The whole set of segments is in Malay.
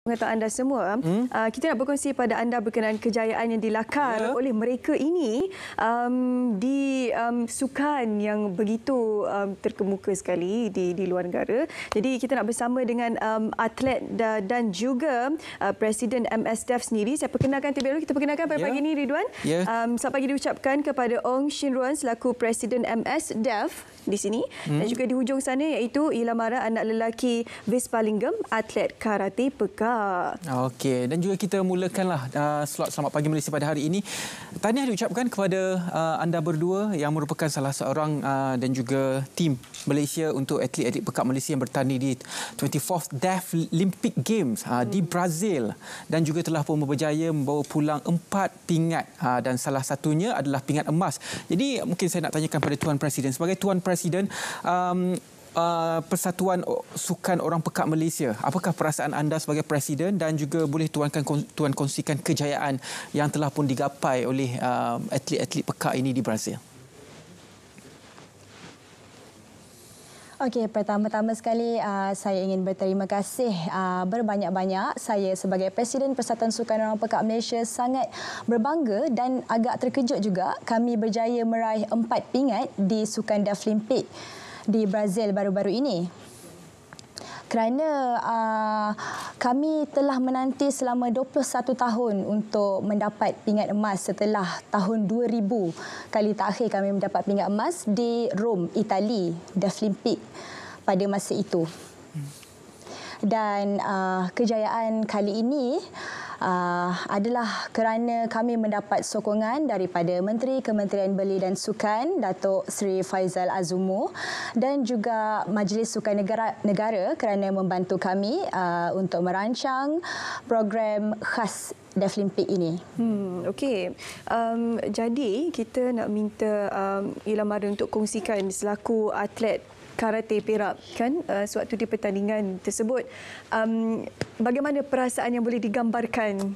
Pengetahuan anda semua, kita nak berkongsi pada anda berkenaan kejayaan yang dilakar oleh mereka ini di sukan yang begitu terkemuka sekali di luar negara. Jadi kita nak bersama dengan atlet dan juga Presiden MSDEF sendiri. Saya perkenalkan terlebih dahulu. Kita perkenalkan pada pagi ini, Ridwan. Selamat pagi diucapkan kepada Ong Shin Ruan selaku Presiden MSDEF di sini. Dan juga di hujung sana iaitu Ilamara, anak lelaki Vispalinggam, atlet karate peka. Okey, dan juga kita mulakanlah slot Selamat Pagi Malaysia pada hari ini. Tahniah diucapkan kepada anda berdua yang merupakan salah seorang dan juga tim Malaysia untuk atlet-atlet pekat Malaysia yang bertanding di 24th Deaflympic Games di Brazil, dan juga telah pun berjaya membawa pulang 4 pingat dan salah satunya adalah pingat emas. Jadi mungkin saya nak tanyakan pada Tuan Presiden, sebagai Tuan Presiden Persatuan Sukan Orang Pekat Malaysia, apakah perasaan anda sebagai Presiden, dan juga boleh Tuan kongsikan kejayaan yang telah pun digapai oleh atlet-atlet pekat ini di Brazil? Okey, pertama-tama sekali saya ingin berterima kasih berbanyak-banyak. Saya sebagai Presiden Persatuan Sukan Orang Pekat Malaysia sangat berbangga dan agak terkejut juga kami berjaya meraih 4 pingat di Sukan Deaflympic di Brazil baru-baru ini. Kerana kami telah menanti selama 21 tahun untuk mendapat pingat emas setelah tahun 2000. Kali terakhir kami mendapat pingat emas di Rome, Itali, Deaflympic pada masa itu. Dan kejayaan kali ini adalah kerana kami mendapat sokongan daripada Menteri Kementerian Belia dan Sukan, Datuk Seri Faizal Azumu, dan juga Majlis Sukan Negara kerana membantu kami untuk merancang program khas Deaflympic ini. Okey. Jadi kita nak minta Ilamara untuk kongsikan selaku atlet karate Perak kan sewaktu di pertandingan tersebut, bagaimana perasaan yang boleh digambarkan?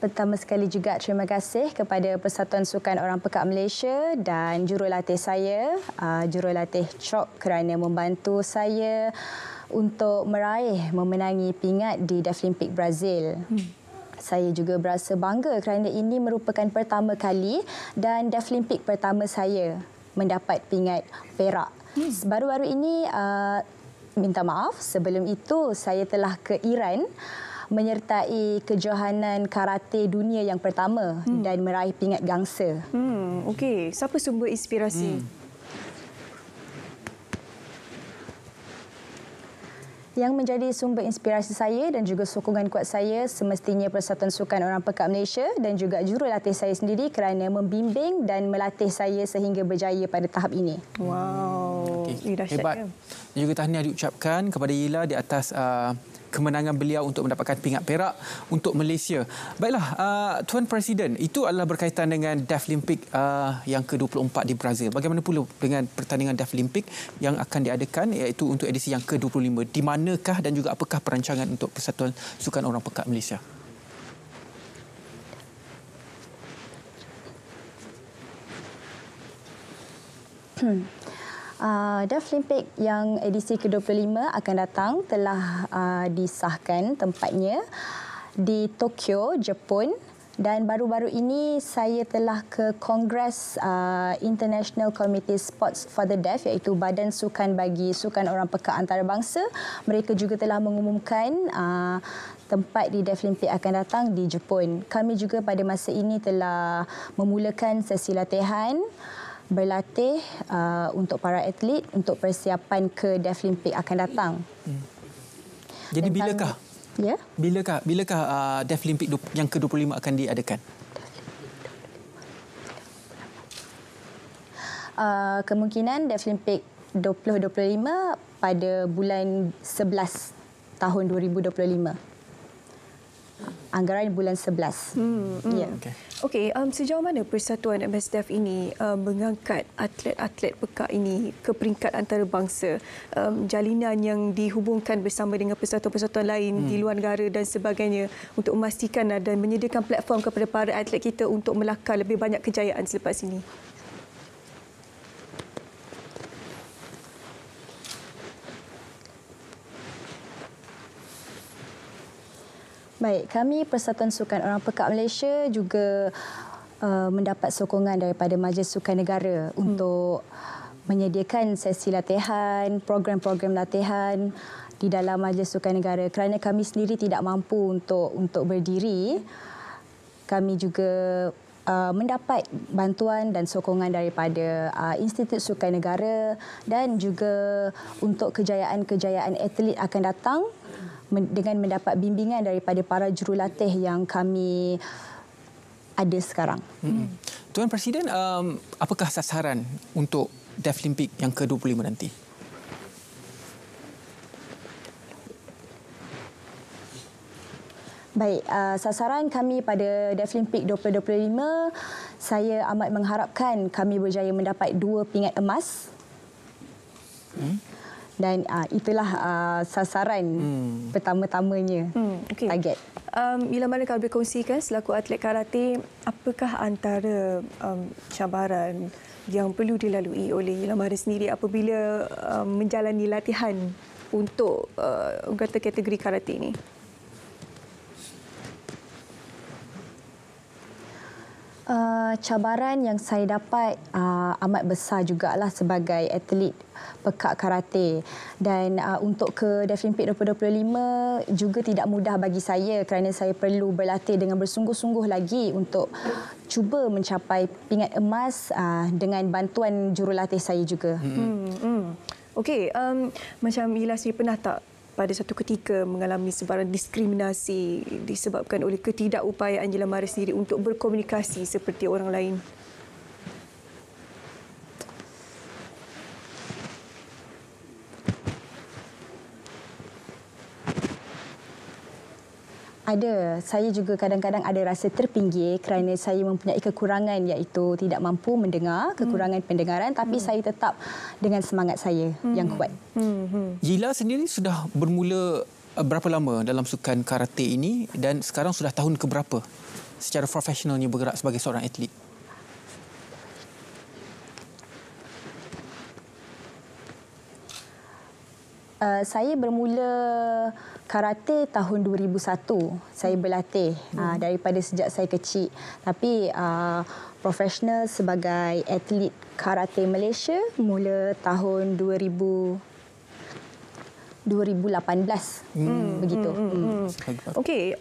Pertama sekali juga terima kasih kepada Persatuan Sukan Orang Pekat Malaysia dan jurulatih saya, jurulatih Chok, kerana membantu saya untuk memenangi pingat di Deaflympic Brazil. Saya juga berasa bangga kerana ini merupakan pertama kali dan Deaflympic pertama saya mendapat pingat perak. Baru-baru ini, minta maaf, sebelum itu saya telah ke Iran menyertai kejohanan karate dunia yang pertama dan meraih pingat gangsa. Okey, siapa sumber inspirasi? Yang menjadi sumber inspirasi saya dan juga sokongan kuat saya semestinya Persatuan Sukan Orang Pekat Malaysia dan juga jurulatih saya sendiri kerana membimbing dan melatih saya sehingga berjaya pada tahap ini. Wow, hebat. Dan juga tahniah diucapkan kepada Ila di atas kemenangan beliau untuk mendapatkan pingat perak untuk Malaysia. Baiklah, Tuan Presiden, itu adalah berkaitan dengan Deaflympic yang ke-24 di Brazil. Bagaimana pula dengan pertandingan Deaflympic yang akan diadakan iaitu untuk edisi yang ke-25? Di manakah dan juga apakah perancangan untuk Persatuan Sukan Orang Pekat Malaysia? Deaflympic yang edisi ke-25 akan datang telah disahkan tempatnya di Tokyo, Jepun, dan baru-baru ini saya telah ke Kongres International Committee Sports for the Deaf, iaitu Badan Sukan bagi Sukan Orang Pekat Antarabangsa. Mereka juga telah mengumumkan tempat di Deaflympic akan datang di Jepun. Kami juga pada masa ini telah memulakan sesi latihan berlatih untuk para atlet untuk persiapan ke Deaflympic akan datang. Jadi bilakah? Ya. Bilakah Deaflympic yang ke-25 akan diadakan? Kemungkinan Deaflympic 2025 pada bulan 11 tahun 2025. Anggaran bulan 11. Ya. Okey, sejauh mana Persatuan MSDEF ini mengangkat atlet-atlet pekat ini ke peringkat antarabangsa? Jalinan yang dihubungkan bersama dengan persatuan-persatuan lain di luar negara dan sebagainya untuk memastikan dan menyediakan platform kepada para atlet kita untuk melakar lebih banyak kejayaan selepas ini. Baik, kami Persatuan Sukan Orang Pekak Malaysia juga mendapat sokongan daripada Majlis Sukan Negara untuk menyediakan sesi latihan, program-program latihan di dalam Majlis Sukan Negara. Kerana kami sendiri tidak mampu untuk berdiri, kami juga mendapat bantuan dan sokongan daripada Institut Sukan Negara dan juga untuk kejayaan-kejayaan atlet akan datang dengan mendapat bimbingan daripada para jurulatih yang kami ada sekarang. Tuan Presiden, apakah sasaran untuk Deaflympic yang ke-25 nanti? Baik, sasaran kami pada Deaflympic 2025, saya amat mengharapkan kami berjaya mendapat 2 pingat emas. Dan itulah sasaran pertama-tamanya, target. Bila mana kalau berkongsikan selaku atlet karate, apakah antara cabaran yang perlu dilalui oleh Yelah Mahra sendiri apabila menjalani latihan untuk kata kategori karate ini? Cabaran yang saya dapat amat besar jugalah sebagai atlet pekak karate, dan untuk ke Deaflympic 2025 juga tidak mudah bagi saya kerana saya perlu berlatih dengan bersungguh-sungguh lagi untuk cuba mencapai pingat emas dengan bantuan jurulatih saya juga. Okey, macam Yelah sendiri pernah tak pada satu ketika mengalami sebarang diskriminasi disebabkan oleh ketidakupayaan Yelah Mahra sendiri untuk berkomunikasi seperti orang lain? Ada. Saya juga kadang-kadang ada rasa terpinggir kerana saya mempunyai kekurangan iaitu tidak mampu mendengar, kekurangan pendengaran, tapi saya tetap dengan semangat saya yang kuat. Yelah sendiri sudah bermula berapa lama dalam sukan karate ini dan sekarang sudah tahun keberapa secara profesionalnya bergerak sebagai seorang atlet? Saya bermula karate tahun 2001. Saya berlatih daripada sejak saya kecil. Tapi profesional sebagai atlet karate Malaysia mula tahun 2018. Begitu. Okey,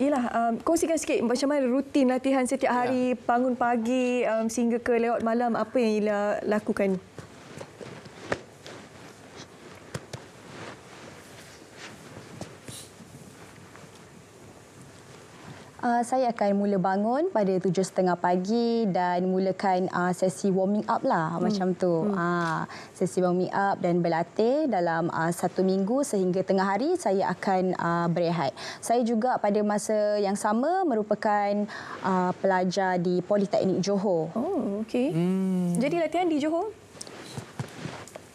Yelah, kongsikan sikit macam mana rutin latihan setiap hari, bangun pagi sehingga ke lewat malam, apa yang Yelah lakukan? Saya akan mula bangun pada 7.30 pagi dan mulakan sesi warming up lah, macam tu. Sesi warming up dan berlatih dalam 1 minggu sehingga tengah hari saya akan berehat. Saya juga pada masa yang sama merupakan pelajar di Politeknik Johor. Oh, okey. Jadi latihan di Johor?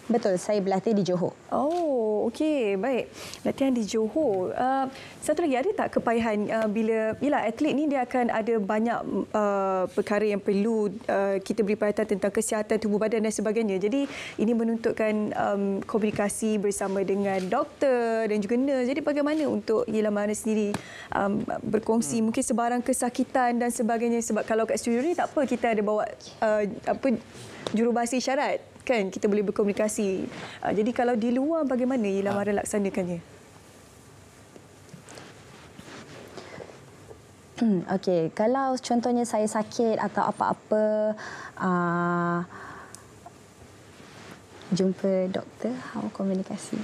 Betul, saya berlatih di Johor. Oh, okey, baik. Latihan di Johor. Satu lagi, ada tak kepayahan bila atlet ni dia akan ada banyak perkara yang perlu kita beri perhatian tentang kesihatan tubuh badan dan sebagainya. Jadi ini menuntutkan komunikasi bersama dengan doktor dan juga nurse. Jadi bagaimana untuk Yelah Mahra sendiri berkongsi mungkin sebarang kesakitan dan sebagainya, sebab kalau kat studio ni tak apa kita ada bawa jurubahasa isyarat, kan kita boleh berkomunikasi. Jadi kalau di luar bagaimana Yelah Mahra laksanakannya? Okey, kalau contohnya saya sakit atau apa-apa, jumpa doktor, komunikasi.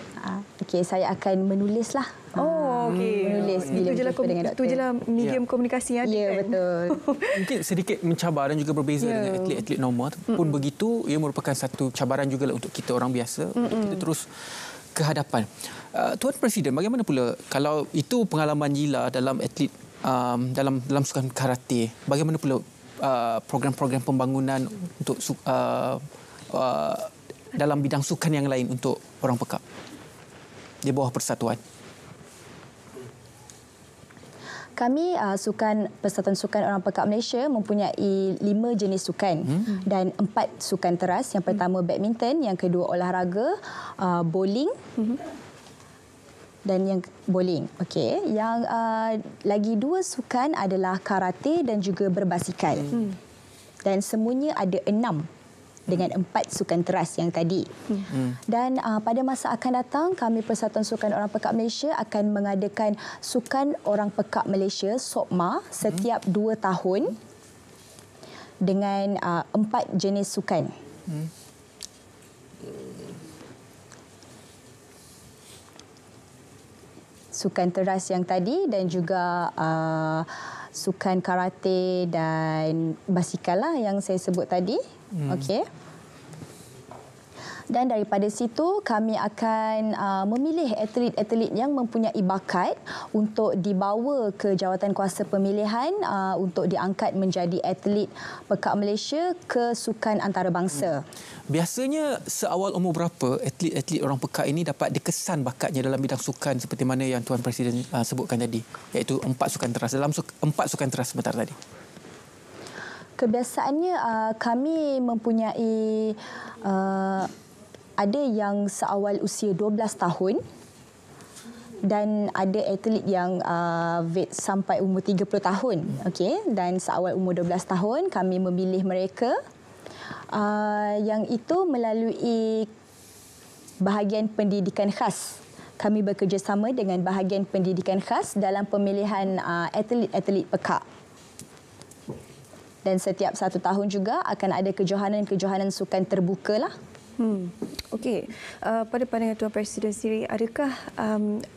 Okey, saya akan menulislah. Oh, okey. Menulis bila berjumpa dengan doktor. Itu je lah medium komunikasi yang ada, ya, kan? betul. Mungkin sedikit mencabar dan juga berbeza dengan atlet-atlet normal. Pun begitu, ia merupakan satu cabaran juga untuk kita orang biasa. Kita terus ke hadapan. Tuan Presiden, bagaimana pula kalau itu pengalaman Yelah dalam atlet dalam sukan karate, bagaimana pula program-program pembangunan untuk dalam bidang sukan yang lain untuk orang pekak di bawah persatuan? Kami Persatuan Sukan Orang Pekak Malaysia mempunyai 5 jenis sukan dan 4 sukan teras. Yang pertama badminton, yang kedua olahraga, bowling, dan yang bowling. Okey, yang lagi 2 sukan adalah karate dan juga berbasikal. Dan semuanya ada 6 dengan 4 sukan teras yang tadi. Dan pada masa akan datang, kami Persatuan Sukan Orang Pekak Malaysia akan mengadakan Sukan Orang Pekak Malaysia SOPMA setiap 2 tahun dengan 4 jenis sukan. Sukan teras yang tadi dan juga sukan karate dan basikal lah yang saya sebut tadi. Okey. Dan daripada situ kami akan memilih atlet-atlet yang mempunyai bakat untuk dibawa ke Jawatankuasa Pemilihan untuk diangkat menjadi atlet Pekak Malaysia ke sukan antarabangsa. Biasanya seawal umur berapa atlet-atlet orang Pekak ini dapat dikesan bakatnya dalam bidang sukan seperti mana yang Tuan Presiden sebutkan tadi, iaitu 4 sukan teras, dalam 4 sukan teras sebentar tadi? Kebiasaannya kami mempunyai ada yang seawal usia 12 tahun dan ada atlet yang sampai umur 30 tahun. Okey, dan seawal umur 12 tahun kami memilih mereka yang itu melalui bahagian pendidikan khas. Kami bekerjasama dengan bahagian pendidikan khas dalam pemilihan atlet-atlet Pekak. Dan setiap 1 tahun juga akan ada kejohanan-kejohanan sukan terbuka lah. Okey, pada pandangan Tuan Presiden sendiri, adakah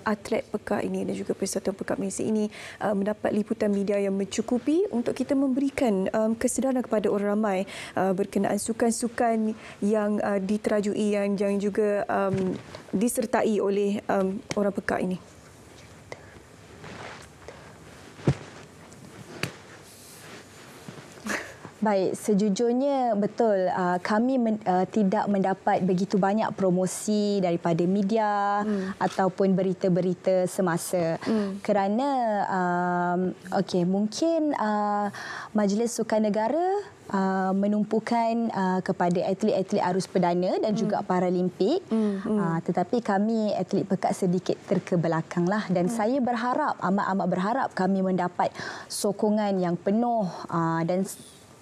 atlet Pekak ini dan juga Persatuan Pekak Malaysia ini mendapat liputan media yang mencukupi untuk kita memberikan kesedaran kepada orang ramai berkenaan sukan-sukan yang diterajui yang juga disertai oleh orang Pekak ini? Baik, sejujurnya betul kami tidak mendapat begitu banyak promosi daripada media ataupun berita-berita semasa. Kerana mungkin Majlis Sukan Negara menumpukan kepada atlet-atlet arus perdana dan juga Paralimpik. Tetapi kami atlet Pekak sedikit terkebelakanglah dan saya berharap, amat-amat berharap kami mendapat sokongan yang penuh dan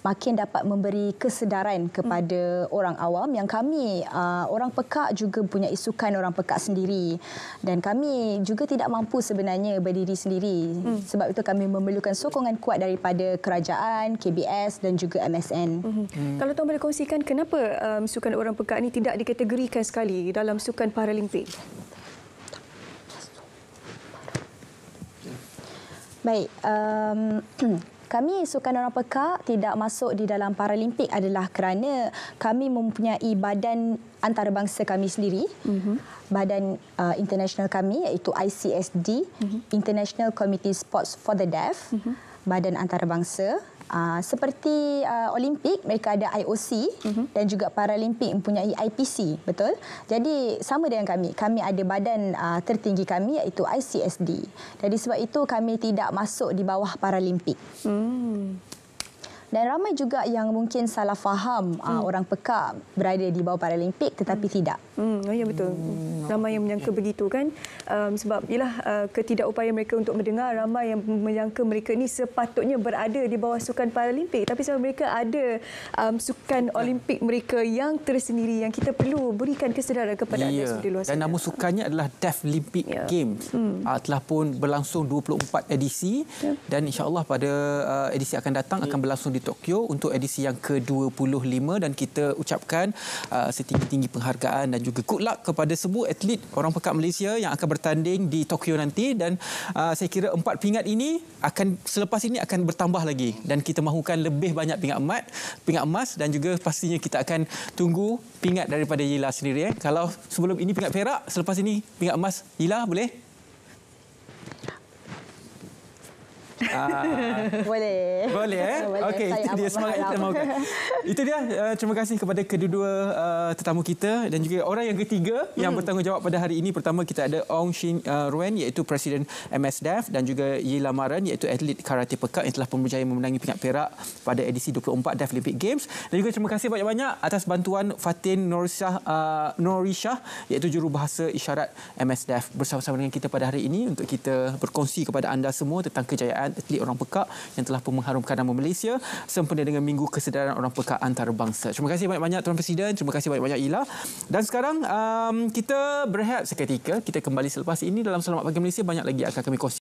makin dapat memberi kesedaran kepada orang awam yang kami orang Pekak juga punya sukan orang Pekak sendiri dan kami juga tidak mampu sebenarnya berdiri sendiri. Sebab itu kami memerlukan sokongan kuat daripada kerajaan, KBS dan juga MSN. Kalau tuan boleh kongsikan kenapa sukan orang Pekak ini tidak dikategorikan sekali dalam sukan Paralimpik? Baik, kami Sukan Orang Pekak tidak masuk di dalam Paralimpik adalah kerana kami mempunyai badan antarabangsa kami sendiri. Badan international kami iaitu ICSD, International Committee Sports for the Deaf, badan antarabangsa. Seperti Olimpik, mereka ada IOC dan juga Paralimpik mempunyai IPC, betul? Jadi sama dengan kami ada badan tertinggi kami iaitu ICSD. Jadi sebab itu kami tidak masuk di bawah Paralimpik. Dan ramai juga yang mungkin salah faham orang Pekak berada di bawah Paralimpik tetapi tidak. Ya betul. Ramai yang menyangka begitu kan. Sebab ialah ketidakupayaan mereka untuk mendengar, ramai yang menyangka mereka ini sepatutnya berada di bawah sukan Paralimpik. Tapi sebab mereka ada sukan Olimpik mereka yang tersendiri yang kita perlu berikan kesedaran kepada anda di luar sana. Dan nama sukannya adalah Deaflympic Games. Telah pun berlangsung 24 edisi dan insya-Allah pada edisi akan datang akan berlangsung di Tokyo untuk edisi yang ke-25 dan kita ucapkan setinggi-tinggi penghargaan dan juga good luck kepada semua atlet orang Pekak Malaysia yang akan bertanding di Tokyo nanti dan saya kira 4 pingat ini akan selepas ini akan bertambah lagi dan kita mahukan lebih banyak pingat emas dan juga pastinya kita akan tunggu pingat daripada Yila sendiri. Kalau sebelum ini pingat perak, selepas ini pingat emas. Yila boleh? Boleh. Boleh, Okey, itu dia semangat yang kita mahukan. Itu dia. Terima kasih kepada kedua-dua tetamu kita dan juga orang yang ketiga yang bertanggungjawab pada hari ini. Pertama, kita ada Ong Shin Ruen, iaitu Presiden MSDF, dan juga Yi Lamaran, iaitu atlet karate pekat yang telah pun berjaya memenangi pingat perak pada edisi 24 Deaf Olympic Games. Dan juga terima kasih banyak-banyak atas bantuan Fatin Norishah, iaitu jurubahasa isyarat MSDF, bersama-sama dengan kita pada hari ini untuk kita berkongsi kepada anda semua tentang kejayaan atlet orang pekak yang telah pun mengharumkan nama Malaysia sempena dengan Minggu Kesedaran Orang Pekak Antarabangsa. Terima kasih banyak-banyak Tuan Presiden, terima kasih banyak-banyak Ila. Dan sekarang kita berehat seketika, kita kembali selepas ini dalam Selamat Pagi Malaysia, banyak lagi akan kami kongsi.